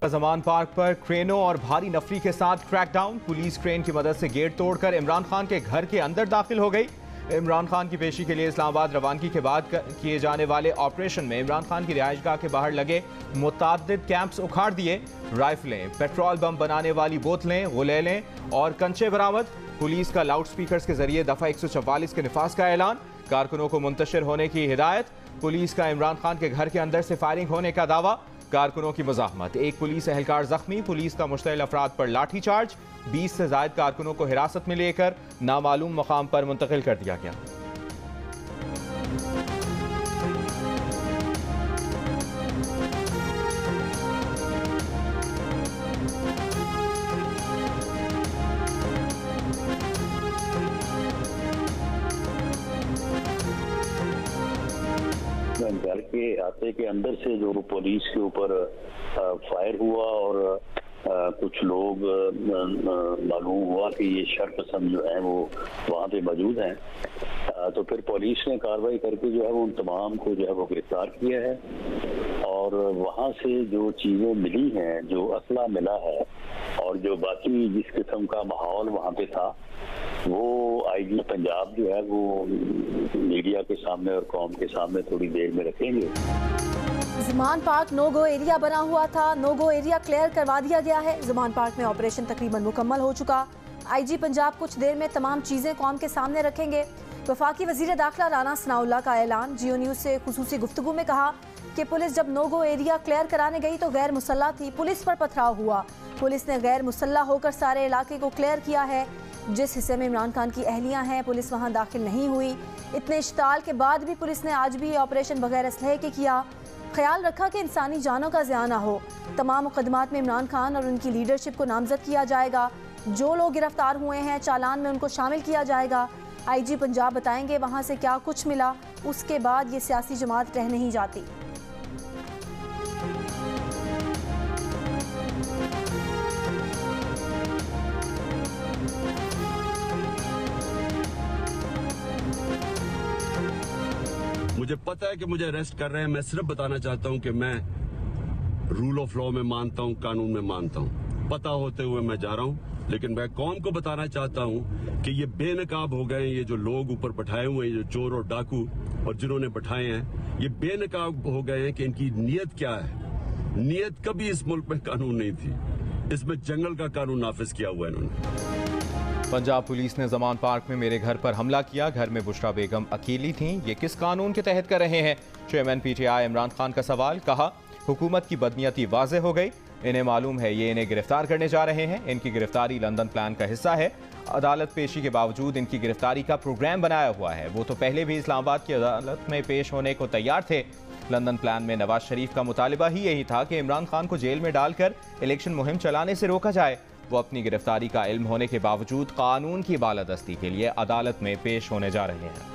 ज़मान park पर क्रेनों और भारी नफरी के साथ क्रैकडाउन। पुलिस क्रेन की मदद से गेट तोड़कर इमरान खान के घर के अंदर दाखिल हो गई। इमरान खान की पेशी के लिए इस्लामाबाद रवानगी के बाद किए जाने वाले ऑपरेशन में इमरान खान की रिहाइशगाह के बाहर लगे मुताद्दिद कैंप्स उखाड़ दिए। राइफलें, पेट्रोल बम बनाने वाली बोतलें, गुलेलें और कंचे बरामद। पुलिस का लाउड स्पीकर्स के जरिए दफा 144 के निफाज का ऐलान। कारकुनों को मुंतशिर होने की हिदायत। पुलिस का इमरान खान के घर के अंदर से फायरिंग होने का दावा। कारकुनों की मज़ाहमत। एक पुलिस एहलकार जख्मी। पुलिस का मुश्तइल अफराद पर लाठीचार्ज। 20 से ज़ायद कारकुनों को हिरासत में लेकर नामालूम मकाम पर मुंतकिल कर दिया गया। घर के अहाते के अंदर से जो पुलिस के ऊपर फायर हुआ और कुछ लोग मालूम हुआ कि ये शरपसंद जो है वो वहाँ पे मौजूद हैं, तो फिर पुलिस ने कार्रवाई करके जो है वो उन तमाम को जो है वो गिरफ्तार किया है। और वहाँ से जो चीज़ें मिली हैं, जो असला मिला है और जो बाकी जिस किस्म का माहौल वहाँ पे था, वो आईजी पंजाब जो है वो मीडिया के सामने और कौम के सामने थोड़ी देर में रखेंगे। ज़मान पार्क नो गो एरिया बना हुआ था, नो गो एरिया क्लियर करवा दिया गया है। ज़मान पार्क में ऑपरेशन तकरीबन मुकम्मल हो चुका। आईजी पंजाब कुछ देर में तमाम चीज़ें कौम के सामने रखेंगे। वफाकी वज़ीर दाखिला राना सनाउल्लाह का ऐलान। जियो न्यूज़ से खुसूसी गुफ्तगू में कहा कि पुलिस जब नो गो एरिया क्लियर कराने गई तो गैर मुसल्लह थी, पुलिस पर पथराव हुआ। पुलिस ने गैर मुसल्लह होकर सारे इलाके को क्लियर किया है। जिस हिस्से में इमरान खान की अहलियाँ हैं, पुलिस वहाँ दाखिल नहीं हुई। इतने इश्ताल के बाद भी पुलिस ने आज भी ऑपरेशन बगैर असलहे के किया। ख्याल रखा कि इंसानी जानों का ज़िया ना हो। तमाम मुकदमात में इमरान खान और उनकी लीडरशिप को नामजद किया जाएगा। जो लोग गिरफ्तार हुए हैं चालान में उनको शामिल किया जाएगा। आईजी पंजाब बताएंगे वहाँ से क्या कुछ मिला। उसके बाद ये सियासी जमात रह नहीं जाती। मुझे पता है कि मुझे अरेस्ट कर रहे हैं। मैं सिर्फ बताना चाहता हूं कि मैं रूल ऑफ लॉ में मानता हूं, कानून में मानता हूं। पता होते हुए मैं जा रहा हूं, लेकिन मैं कौम को बताना चाहता हूं कि ये बेनकाब हो गए। ये जो लोग ऊपर बैठाए हुए हैं, जो चोर और डाकू और जिन्होंने बैठाए हैं, ये बेनकाब हो गए हैं कि इनकी नीयत क्या है। नीयत कभी इस मुल्क में कानून नहीं थी। इसमें जंगल का कानून नाफिज किया हुआ है इन्होंने। पंजाब पुलिस ने ज़मान पार्क में मेरे घर पर हमला किया। घर में बुशरा बेगम अकेली थीं। ये किस कानून के तहत कर रहे हैं? चेयरमैन पीटीआई इमरान खान का सवाल। कहा हुकूमत की बदनीयती वाज़े हो गई। इन्हें मालूम है ये इन्हें गिरफ्तार करने जा रहे हैं। इनकी गिरफ्तारी लंदन प्लान का हिस्सा है। अदालत पेशी के बावजूद इनकी गिरफ्तारी का प्रोग्राम बनाया हुआ है। वो तो पहले भी इस्लामाबाद की अदालत में पेश होने को तैयार थे। लंदन प्लान में नवाज शरीफ का मुतालिबा ही यही था कि इमरान खान को जेल में डालकर इलेक्शन मुहिम चलाने से रोका जाए। वो अपनी गिरफ्तारी का इल्म होने के बावजूद कानून की बालादस्ती के लिए अदालत में पेश होने जा रहे हैं।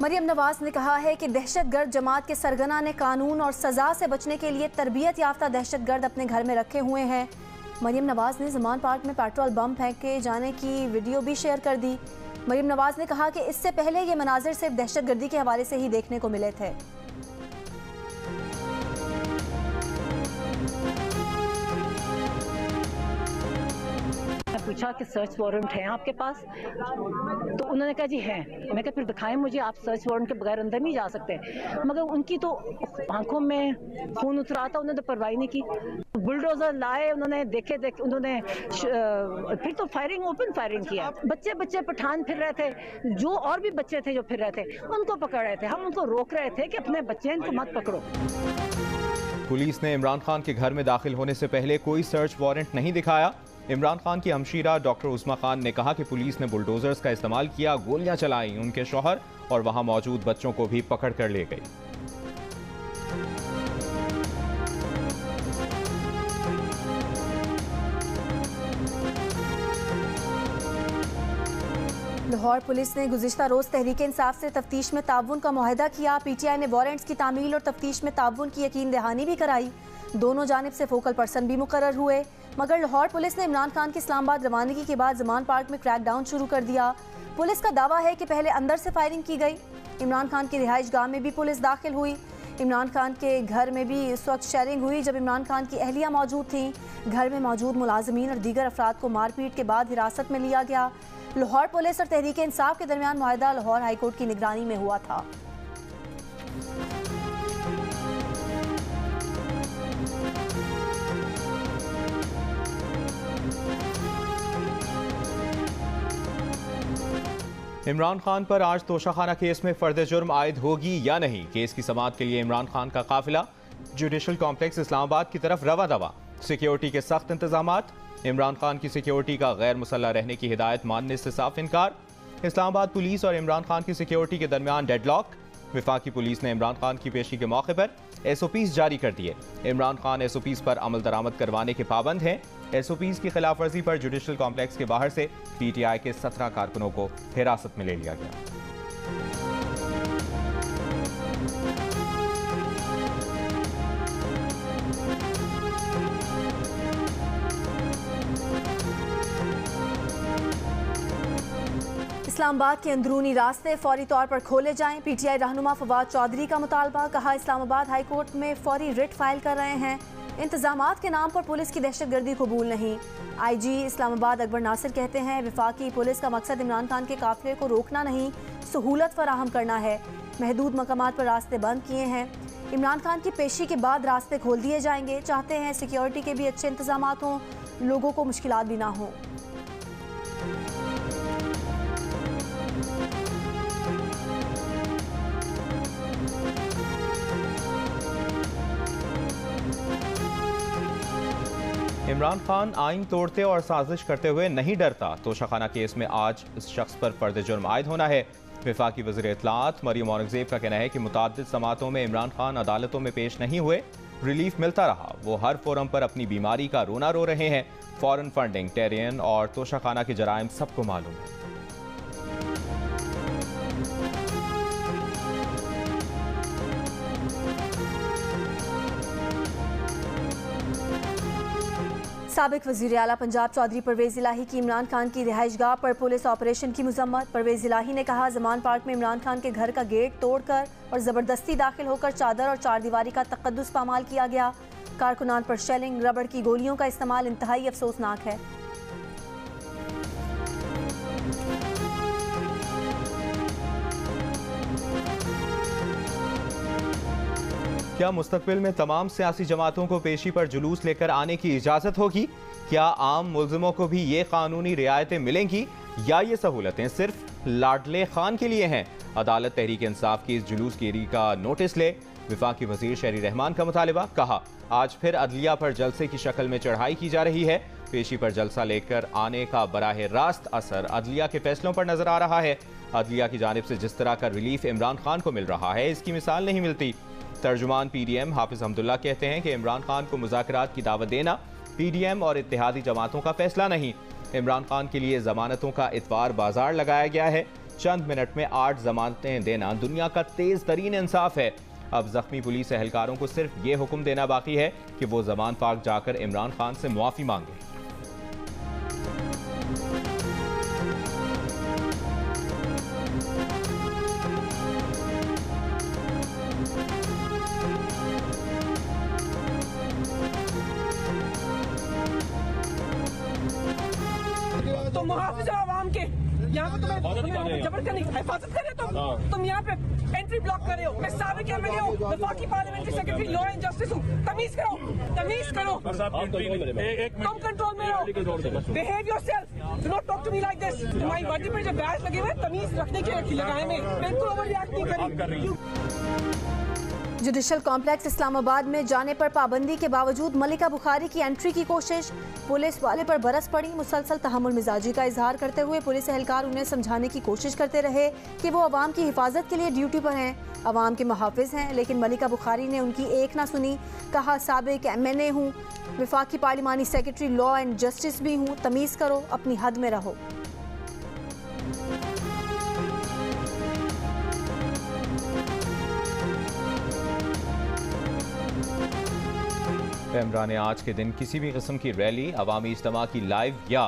मरियम नवाज ने कहा है कि दहशतगर्द जमात के सरगना ने कानून और सजा से बचने के लिए तरबियत याफ्ता दहशतगर्द अपने घर में रखे हुए हैं। मरियम नवाज ने ज़मान पार्क में पेट्रोल बम फेंके जाने की वीडियो भी शेयर कर दी। मरियम नवाज ने कहा कि इससे पहले ये मनाजिर सिर्फ दहशतगर्दी के हवाले से ही देखने को मिले थे। पूछा कि सर्च वारंट है आपके पास, तो उन्होंने कहा जी है। मैं कहा फिर दिखाएं मुझे, आप सर्च वारंट के बगैर अंदर नहीं जा सकते। मगर उनकी तो आंखों में खून उतरा था, उन्होंने तो परवाही नहीं की। बुलडोजर लाए, उन्होंने देखे उन्होंने फिर तो फायरिंग, ओपन फायरिंग किया। बच्चे पठान फिर रहे थे, जो और भी बच्चे थे जो फिर रहे थे, उनको पकड़ रहे थे। हम उनको रोक रहे थे कि अपने बच्चे इनको मत पकड़ो। पुलिस ने इमरान खान के घर में दाखिल होने से पहले कोई सर्च वारंट नहीं दिखाया। इमरान खान की हमशीरा डॉक्टर उस्मा खान ने कहा कि पुलिस ने बुलडोजर्स का इस्तेमाल किया, गोलियां चलाई। उनके शौहर और वहां मौजूद बच्चों को भी पकड़ कर ले गई। लाहौर पुलिस ने गुज़िश्ता रोज़ तहरीक इंसाफ से तफ्तीश में ताउन का मुआहदा किया। PTI ने वारंट्स की तामील और तफ्तीश में ताउन की यकीन दहानी भी कराई। दोनों जानिब से फोकल पर्सन भी मुकर्रर हुए, मगर लाहौर पुलिस ने इमरान खान की इस्लामाबाद रवानगी के बाद ज़मान पार्क में क्रैकडाउन शुरू कर दिया। पुलिस का दावा है कि पहले अंदर से फायरिंग की गई। इमरान खान की रिहाइश गाह में भी पुलिस दाखिल हुई। इमरान खान के घर में भी इस वक्त शेयरिंग हुई जब इमरान खान की अहलिया मौजूद थी। घर में मौजूद मुलाजमीन और दीगर अफराद को मारपीट के बाद हिरासत में लिया गया। लाहौर पुलिस और तहरीक इंसाफ के दरमियान मुआहदा लाहौर हाईकोर्ट की निगरानी में हुआ था। इमरान खान पर आज तोशाखाना केस में फर्द जुर्म आयद होगी या नहीं, केस की समाअत के लिए इमरान खान का काफिला जुडिशल कॉम्प्लेक्स इस्लामाबाद की तरफ रवा दवा। सिक्योरिटी के सख्त इंतजामात। इमरान खान की सिक्योरिटी का गैर मुसल्ला रहने की हिदायत मानने से साफ इनकार। इस्लामाबाद पुलिस और इमरान खान की सिक्योरिटी के दरमियान डेडलॉक। वफाकी पुलिस ने इमरान खान की पेशी के मौके पर SOPs जारी कर दिए। इमरान खान SOPs पर अमल दरामद करवाने के पाबंद हैं। SOPs की खिलाफ वर्जी पर जुडिशल कॉम्प्लेक्स के बाहर से PTI के 17 कारकुनों को हिरासत में ले लिया गया। इस्लामाबाद के अंदरूनी रास्ते फौरी तौर पर खोले जाएं। PTI रहनुमा फवाद चौधरी का मुतालबा। कहा, इस्लामाबाद हाई कोर्ट में फौरी रिट फाइल कर रहे हैं। इंतजामात के नाम पर पुलिस की दहशतगर्दी कबूल नहीं। IG इस्लामाबाद अकबर नासिर कहते हैं, वफाकी पुलिस का मकसद इमरान खान के काफिले को रोकना नहीं, सहूलत फराहम करना है। महदूद मकामात पर रास्ते बंद किए हैं। इमरान खान की पेशी के बाद रास्ते खोल दिए जाएंगे। चाहते हैं सिक्योरिटी के भी अच्छे इंतजामात हों, लोगों को मुश्किलात भी ना हों। इमरान खान आइन तोड़ते और साजिश करते हुए नहीं डरता। तोशाखाना केस में आज इस शख्स पर फर्द जुर्म आयद होना है। वफाकी वज़ीर इत्तलाआत मरियम औरंगज़ेब का कहना है कि मुताद्दिद समातों में इमरान खान अदालतों में पेश नहीं हुए, रिलीफ मिलता रहा। वो हर फोरम पर अपनी बीमारी का रोना रो रहे हैं। फॉरेन फंडिंग, टेरियन और तोशाखाना के जराइम सबको मालूम है। साबिक वज़ीर आला पंजाब चौधरी परवेज़ इलाही की इमरान खान की रिहाइशगाह पर पुलिस ऑपरेशन की मजम्मत। परवेज़ इलाही ने कहा, ज़मान पार्क में इमरान खान के घर का गेट तोड़कर और ज़बरदस्ती दाखिल होकर चादर और चारदीवारी का तकद्दुस पामाल किया गया। कारकुनान पर शेलिंग, रबड़ की गोलियों का इस्तेमाल इंतहाई अफसोसनाक है। क्या मुस्तकबिल में तमाम सियासी जमातों को पेशी पर जुलूस लेकर आने की इजाज़त होगी? क्या आम मुल्ज़िमों को भी ये कानूनी रियायतें मिलेंगी या ये सहूलतें सिर्फ लाडले खान के लिए हैं? अदालत तहरीक इंसाफ की इस जुलूस गिरी का नोटिस ले। वफाकी वज़ीर शहरी रहमान का मुतालिबा। कहा, आज फिर अदलिया पर जलसे की शक्ल में चढ़ाई की जा रही है। पेशी पर जलसा लेकर आने का बराह रास्त असर अदलिया के फैसलों पर नजर आ रहा है। अदलिया की जानिब से जिस तरह का रिलीफ इमरान खान को मिल रहा है, इसकी मिसाल नहीं मिलती। तर्जुमान PDM हाफिज हमदुल्ला कहते हैं कि इमरान खान को मुज़ाकरात की दावत देना PDM और इत्तेहादी जमातों का फैसला नहीं। इमरान खान के लिए जमानतों का इतवार बाजार लगाया गया है। चंद मिनट में 8 जमानतें देना दुनिया का तेज तरीन इंसाफ है। अब जख्मी पुलिस एहलकारों को सिर्फ ये हुक्म देना बाकी है कि वो ज़मान पार्क जाकर इमरान खान से मुआफ़ी मांगे। तो मुहाफिज आवाम के यहाँ पे तुम्हें जबर करनी हिफाजत कर रहे हो तुम यहाँ पे एंट्री ब्लॉक कर रहे हो। मैं साबिक MLA हूँ, वफाकी parliamentary secretary, law and justice हूँ। तमीज करो, तमीज करो। तुम कंट्रोल में रहो। Behave yourself, do not talk to me like this. तुम्हारी वर्दी पर जब बैच लगे हुए तमीज रखने के लगाए में बिल्कुल ओवर रिएक्ट नहीं करी। जुडिशल कॉम्प्लेक्स इस्लामाबाद में जाने पर पाबंदी के बावजूद मलिका बुखारी की एंट्री की कोशिश। पुलिस वाले पर बरस पड़ी। मुसलसल तहम्मुल मिजाजी का इजहार करते हुए पुलिस एहलकार उन्हें समझाने की कोशिश करते रहे कि वो अवाम की हिफाजत के लिए ड्यूटी पर हैं, अवाम के मुहाफिज हैं, लेकिन मलिका बुखारी ने उनकी एक ना सुनी। कहा, साबिक MLA हूँ, वफाकी पार्लिमानी सेक्रेटरी, लॉ एंड जस्टिस भी हूँ। तमीज़ करो, अपनी हद में रहो। पेमरा ने आज के दिन किसी भी किस्म की रैली, अवामी इज्तिमा की लाइव या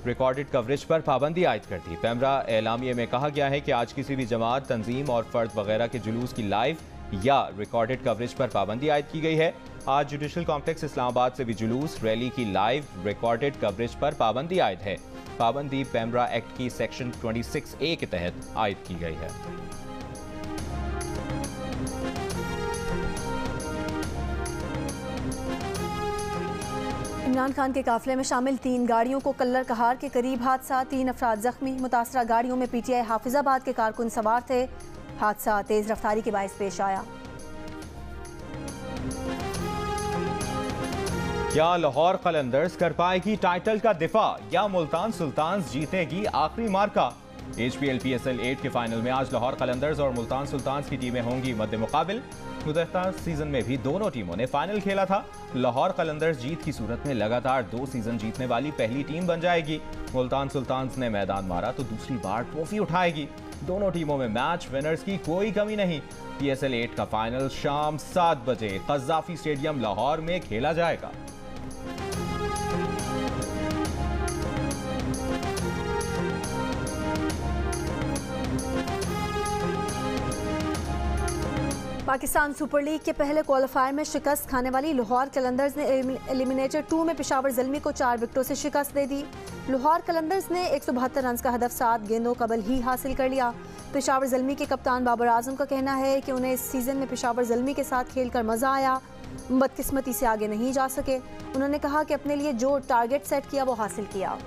रिकॉर्डेड कवरेज पर पाबंदी आयद कर दी। पेमरा एलामिया में कहा गया है कि आज किसी भी जमात, तंजीम और फर्द वगैरह के जुलूस की लाइव या रिकॉर्डेड कवरेज पर पाबंदी आयद की गई है। आज जुडिशल कॉम्प्लेक्स इस्लामाबाद से भी जुलूस, रैली की लाइव रिकॉर्डेड कवरेज पर पाबंदी आयद है। पाबंदी पेमरा एक्ट की सेक्शन 26A के तहत आयद की गई है। इमरान खान के काफिले में शामिल 3 गाड़ियों को कल्लर कहार के करीब हादसा, 3 अफराद जख्मी। मुतासरा गाड़ियों में PTI हाफिजाबाद के कारकुन सवार थे। हादसा तेज रफ्तारी के बायस पेश आया। क्या लाहौर कलंदर्स कर पाएगी टाइटल का दिफा या मुल्तान सुल्तान्स जीतेगी आखिरी मार्का? HPL PSL 8 के फाइनल में आज लाहौर कलंदर्स और मुल्तान सुल्तान्स की टीमें होंगी मद्दे मुकाबिल। गुज़श्ता सीजन में भी दोनों टीमों ने फाइनल खेला था। लाहौर कलंदर्स जीत की सूरत में लगातार 2 सीजन जीतने वाली पहली टीम बन जाएगी। मुल्तान सुल्तान्स ने मैदान मारा तो दूसरी बार ट्रॉफी उठाएगी। दोनों टीमों में मैच विनर्स की कोई कमी नहीं। PSL 8 का फाइनल शाम 7 बजे क़ज़्ज़ाफ़ी स्टेडियम लाहौर में खेला जाएगा। पाकिस्तान सुपर लीग के पहले क्वालिफायर में शिकस्त खाने वाली लाहौर कलंदर्स ने एलिमिनेटर 2 में पेशावर ज़ल्मी को 4 विकेटों से शिकस्त दे दी। लाहौर कलंदर्स ने 172 रन का हदफ 7 गेंदों कबल ही हासिल कर लिया। पेशावर ज़ल्मी के कप्तान बाबर आजम का कहना है कि उन्हें इस सीज़न में पेशावर ज़ल्मी के साथ खेलकर मज़ा आया, बदकिस्मती से आगे नहीं जा सके। उन्होंने कहा कि अपने लिए जो टारगेट सेट किया वो हासिल किया।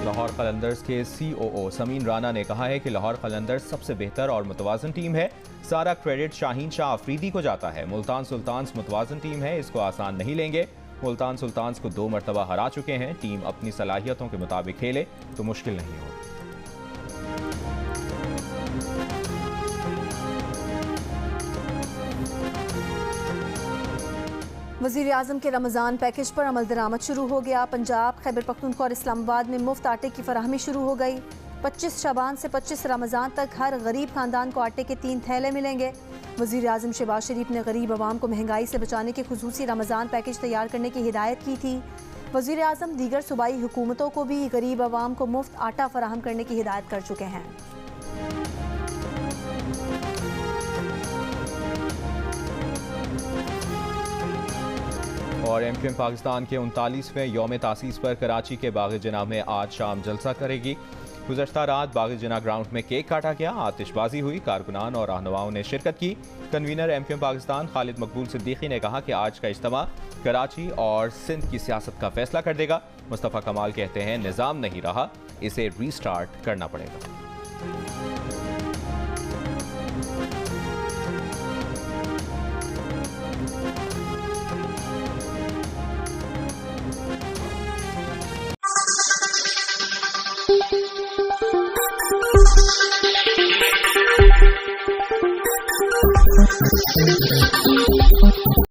लाहौर कलंदर्स के COO समीन राना ने कहा है कि लाहौर कलंदर्स सबसे बेहतर और मुतवाज़न टीम है। सारा क्रेडिट शाहीन शाह अफरीदी को जाता है। मुल्तान सुल्तान्स मुतवाज़न टीम है, इसको आसान नहीं लेंगे। मुल्तान सुल्तान्स को 2 मरतबा हरा चुके हैं। टीम अपनी सलाहियतों के मुताबिक खेले तो मुश्किल नहीं हो। वज़ीर आज़म के रमज़ान पैकेज पर अमल दरामद शुरू हो गया। पंजाब, खैबर पख्तूनख्वा और इस्लामाबाद में मुफ्त आटे की फराहमी शुरू हो गई। 25 शबान से 25 रमज़ान तक हर गरीब खानदान को आटे के 3 थैले मिलेंगे। वज़ीर आज़म शहबाज शरीफ ने गरीब आवाम को महंगाई से बचाने के खुसूसी रमज़ान पैकेज तैयार करने की हिदायत की थी। वज़ीर आज़म दीगर सूबाई हुकूमतों को भी गरीब आवाम को मुफ्त आटा फराहम करने की हिदायत कर चुके हैं। और MQM पाकिस्तान के 39वें यौम तासीस पर कराची के बाग़ जिना में आज शाम जलसा करेगी। गुज़श्ता रात बाग़ जिना ग्राउंड में केक काटा गया, आतिशबाजी हुई, कारकुनान और रहनुमाओं ने शिरकत की। कन्वीनर MQM पाकिस्तान खालिद मकबूल सिद्दीकी ने कहा कि आज का इज्तिमा कराची और सिंध की सियासत का फैसला कर देगा। मुस्तफ़ा कमाल कहते हैं निज़ाम नहीं रहा, इसे रीस्टार्ट करना पड़ेगा।